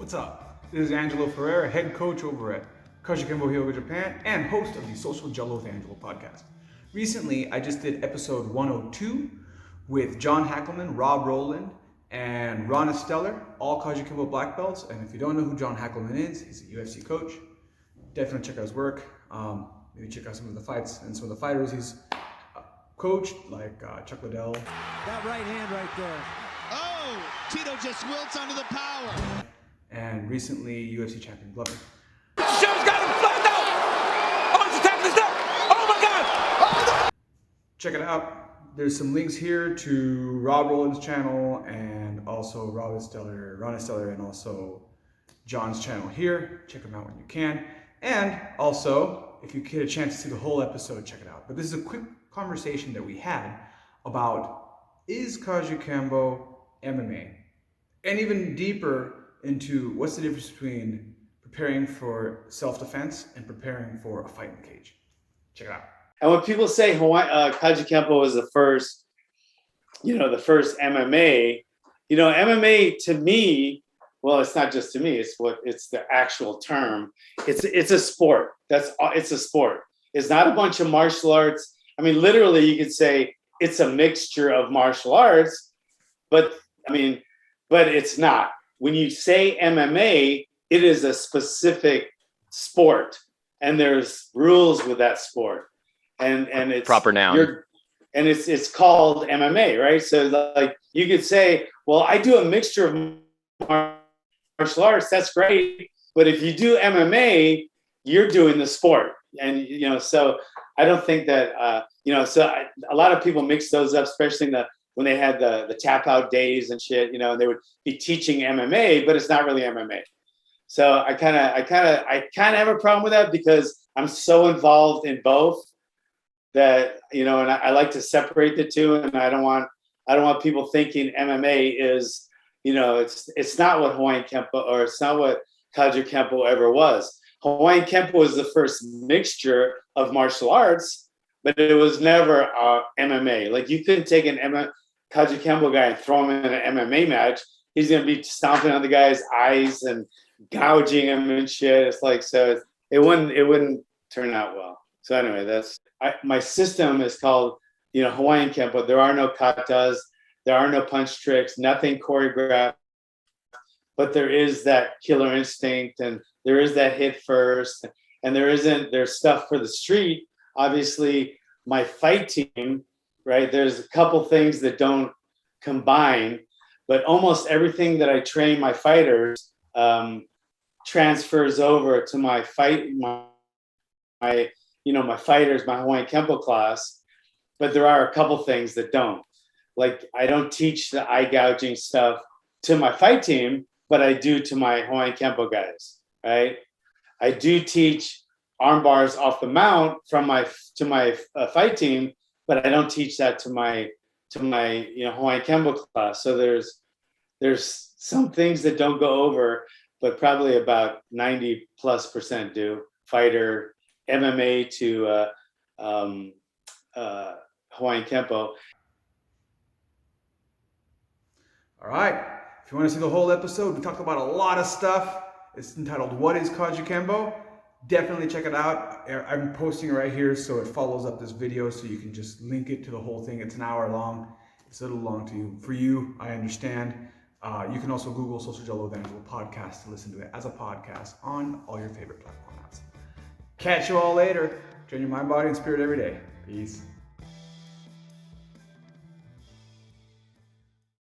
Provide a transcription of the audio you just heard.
What's up? This is Angelo Ferreira, head coach over at Kajukenbo Yoga Japan and host of the Social Gelo with Angelo podcast. Recently, I just did episode 102 with John Hackleman, Rob Rowland, and Ron Esteller, all Kajukenbo black belts. And if you don't know who John Hackleman is, he's a UFC coach. Definitely check out his work. Maybe check out some of the fights and some of the fighters he's coached, like Chuck Liddell. That right hand right there. Oh, Tito just wilts under the power. And recently, UFC champion Glover. Show's got him flattened out! Oh, he's attacking his neck! Oh my God! Check it out. There's some links here to Rob Rowland's channel and also Ron Esteller, and also John's channel here. Check them out when you can. And also, if you get a chance to see the whole episode, check it out. But this is a quick conversation that we had about, is Kajukenbo MMA? And even deeper into what's the difference between preparing for self-defense and preparing for a fight in the cage. Check it out. And when people say Kajukenbo was the first MMA, MMA to me, well, it's not just to me, it's the actual term. It's a sport. It's a sport. It's not a bunch of martial arts. I mean, literally you could say it's a mixture of martial arts, but it's not. When you say MMA, it is a specific sport, and there's rules with that sport, and it's proper noun. And it's called MMA, right? So like you could say, well, I do a mixture of martial arts. That's great, but if you do MMA, you're doing the sport, and so I don't think that a lot of people mix those up, especially when they had the tap out days and shit, and they would be teaching MMA, but it's not really MMA. So I kind of have a problem with that because I'm so involved in both that, and I like to separate the two, and I don't want people thinking MMA is, it's not what Hawaiian Kempo, or it's not what Kajukenbo ever was. Hawaiian Kempo was the first mixture of martial arts, but it was never MMA. Like you couldn't take an Kajukenbo guy and throw him in an MMA match. He's going to be stomping on the guy's eyes and gouging him and shit. It's like, so it wouldn't turn out well. So anyway, my system is called, Hawaiian Kempo. There are no katas. There are no punch tricks, nothing choreographed, but there is that killer instinct, and there is that hit first, and there's stuff for the street. Obviously, my fight team, right? There's a couple things that don't combine, but almost everything that I train my fighters transfers over to my fighters, my Hawaiian Kempo class. But there are a couple things that don't. Like I don't teach the eye gouging stuff to my fight team, but I do to my Hawaiian Kempo guys, right? I do teach arm bars off the mount to my fight team, but I don't teach that to my Hawaiian Kempo class. So there's some things that don't go over, but probably about 90+% do. Fighter, MMA to Hawaiian Kempo. All right. If you want to see the whole episode, we talked about a lot of stuff. It's entitled "What is Kajukenbo?" Definitely check it out. I'm posting it right here, so it follows up this video, so you can just link it to the whole thing. It's an hour long. It's a little long for you. I understand. You can also Google Social Gelo with Angelo podcast to listen to it as a podcast on all your favorite platforms. Catch you all later. Train your mind, body, and spirit every day. Peace.